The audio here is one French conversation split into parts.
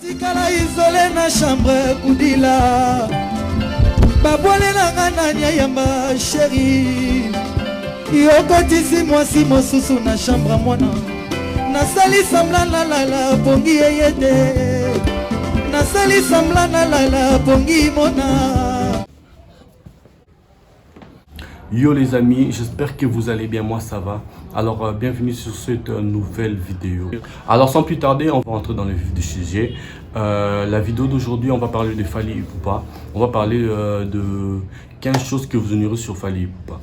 Tikala isolé na chambre kudila babwale na ngana yamba chéri yokotisi mwasi mosusu na chambre mwana nasali sambla na lala pongi yete nasali sambla na lala pongi mona. Yo les amis, j'espère que vous allez bien, moi ça va. Alors bienvenue sur cette nouvelle vidéo. Alors sans plus tarder, on va rentrer dans le vif du sujet. La vidéo d'aujourd'hui, on va parler de Fally Ipupa. On va parler de 15 choses que vous ignorez sur Fally Ipupa.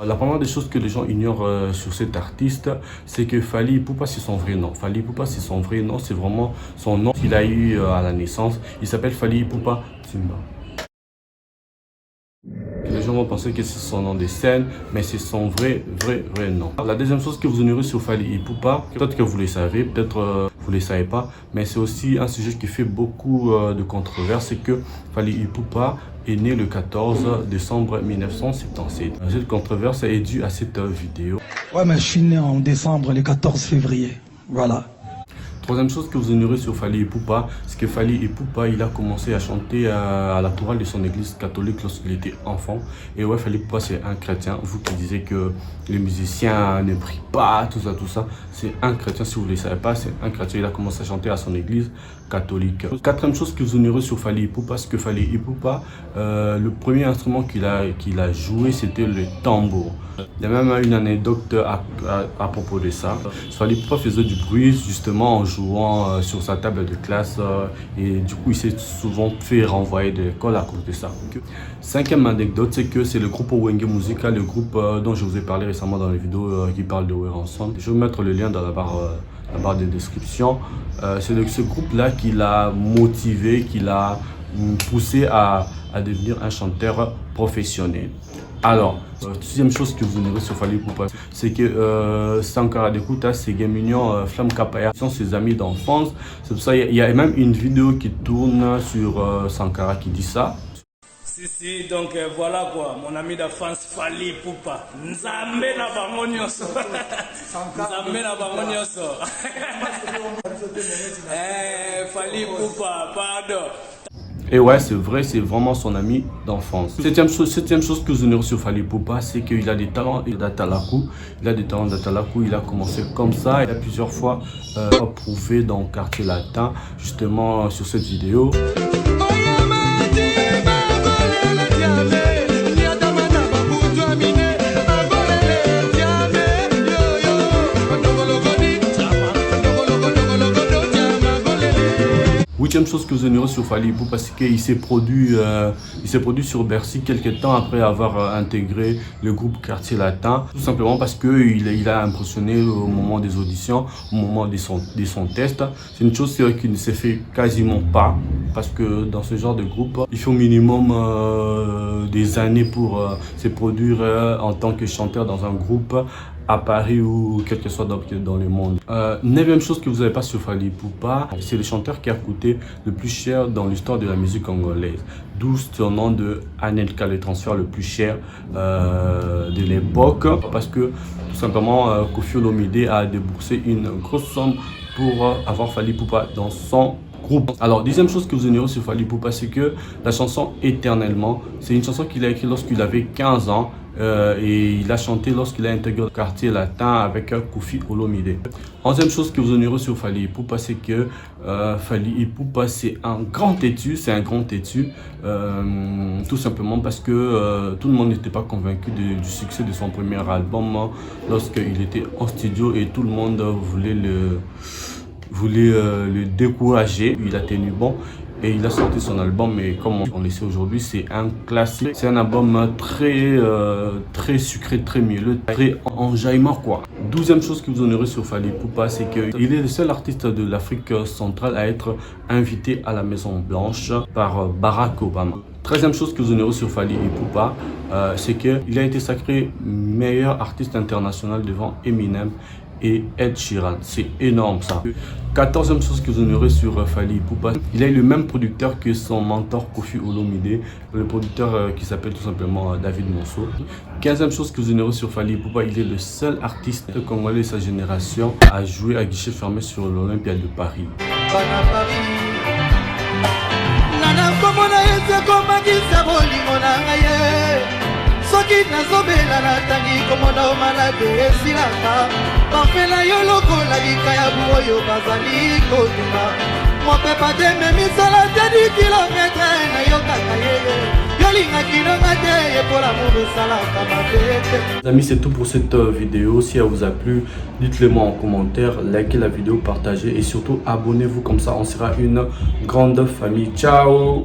La première des choses que les gens ignorent sur cet artiste, c'est que Fally Ipupa c'est son vrai nom. Fally Ipupa c'est son vrai nom, c'est vraiment son nom qu'il a eu à la naissance. Il s'appelle Fally Ipupa Timba. Les gens vont penser que c'est son nom de scène, mais c'est son vrai nom. La deuxième chose que vous ignorez sur Fally Ipupa, peut-être que vous le savez, peut-être vous ne le savez pas, mais c'est aussi un sujet qui fait beaucoup de controverses, c'est que Fally Ipupa est né le 14 décembre 1977. Cette controverse est due à cette vidéo. Ouais, mais je suis né en décembre, le 14 février. Voilà. Troisième chose que vous ignorez sur Fally Ipupa, c'est que Fally Ipupa, il a commencé à chanter à la chorale de son église catholique lorsqu'il était enfant. Et ouais, Fally Ipupa, c'est un chrétien. Vous qui disiez que les musiciens ne prient pas, tout ça, c'est un chrétien. Si vous ne le savez pas, c'est un chrétien. Il a commencé à chanter à son église catholique. Quatrième chose que vous ignorez sur Fally Ipupa, c'est que Fally Ipupa, le premier instrument qu'il a joué, c'était le tambour. Il y a même une anecdote à propos de ça. Fally Ipupa faisait du bruit justement en jouant sur sa table de classe et du coup il s'est souvent fait renvoyer de l'école à cause de ça. Cinquième anecdote, c'est que c'est le groupe Wenge Musica, le groupe dont je vous ai parlé récemment dans les vidéos qui parlent de We're Ensemble. Je vais mettre le lien dans la barre de description. C'est ce groupe-là qui l'a motivé, qui l'a poussé à devenir un chanteur professionnel. Alors, deuxième chose que vous n'aurez sur Fally Ipupa, c'est que Sankara Dekuta, c'est Mignon, Flamme Kapaya, sont ses amis d'enfance. C'est pour ça qu'il y a même une vidéo qui tourne sur Sankara qui dit ça. Si, donc voilà quoi, mon ami d'enfance Fally Ipupa. Nzambe na bango nyonso. Nzambe na bango nyonso. Fally Ipupa, pardon. Et ouais, c'est vrai, c'est vraiment son ami d'enfance. Septième chose que vous ignorez sur Fally Ipupa, c'est qu'il a des talents d'Atalaku. Il a des talents d'Atalaku, il a commencé comme ça. Il a plusieurs fois prouvé dans le quartier latin, justement sur cette vidéo. Huitième chose que vous ignorez sur Fally Ipupa, c'est qu'il s'est produit sur Bercy quelques temps après avoir intégré le groupe Quartier Latin. Tout simplement parce qu'il a impressionné au moment des auditions, au moment de son test. C'est une chose qui ne s'est fait quasiment pas. Parce que dans ce genre de groupe, il faut au minimum des années pour se produire en tant que chanteur dans un groupe à Paris ou quel que soit dans le monde. Neuvième chose que vous n'avez pas sur Fally Ipupa, c'est le chanteur qui a coûté le plus cher dans l'histoire de la musique congolaise. D'où son nom de Anelka, le transfert le plus cher de l'époque. Parce que tout simplement, Koffi Olomide a déboursé une grosse somme pour avoir Fally Ipupa dans son groupe. Alors, deuxième chose que vous ignorez sur Fally Ipupa, c'est que la chanson Éternellement, c'est une chanson qu'il a écrite lorsqu'il avait 15 ans. Et il a chanté lorsqu'il a intégré le quartier latin avec Koffi Olomide. Onzième chose que vous ignorez sur Fally Ipupa, c'est que Fally Ipupa c'est un grand têtu, tout simplement parce que tout le monde n'était pas convaincu du succès de son premier album lorsqu'il était en studio et tout le monde voulait le décourager. Il a tenu bon. Et il a sorti son album, mais comme on le sait aujourd'hui, c'est un classique. C'est un album très sucré, très mielleux, très enjaillement quoi. Douzième chose que vous ignorez sur Fally Ipupa, c'est qu'il est le seul artiste de l'Afrique centrale à être invité à la Maison Blanche par Barack Obama. 13e chose que vous ignorez sur Fally Ipupa, c'est qu'il a été sacré meilleur artiste international devant Eminem et Ed Sheeran. C'est énorme ça. 14e chose que vous ignorez sur Fally Ipupa, il a eu le même producteur que son mentor Koffi Olomide, le producteur qui s'appelle tout simplement David Monceau. 15e chose que vous ignorez sur Fally Ipupa, il est le seul artiste congolais de sa génération à jouer à guichet fermé sur l'Olympia de Paris. soki nazobela natangi komona omalade esilaka bafela yo lokola likaya oyo bazali kotuma mopepa teme misala te 10 kilometre na yo kaka yeye yolingaki nanga te epola mobe esalaka mabete. Les amis, c'est tout pour cette vidéo. Si elle vous a plu, dites-le moi en commentaire, likez la vidéo, partagez et surtout abonnez-vous, comme ça on sera une grande famille. Ciao.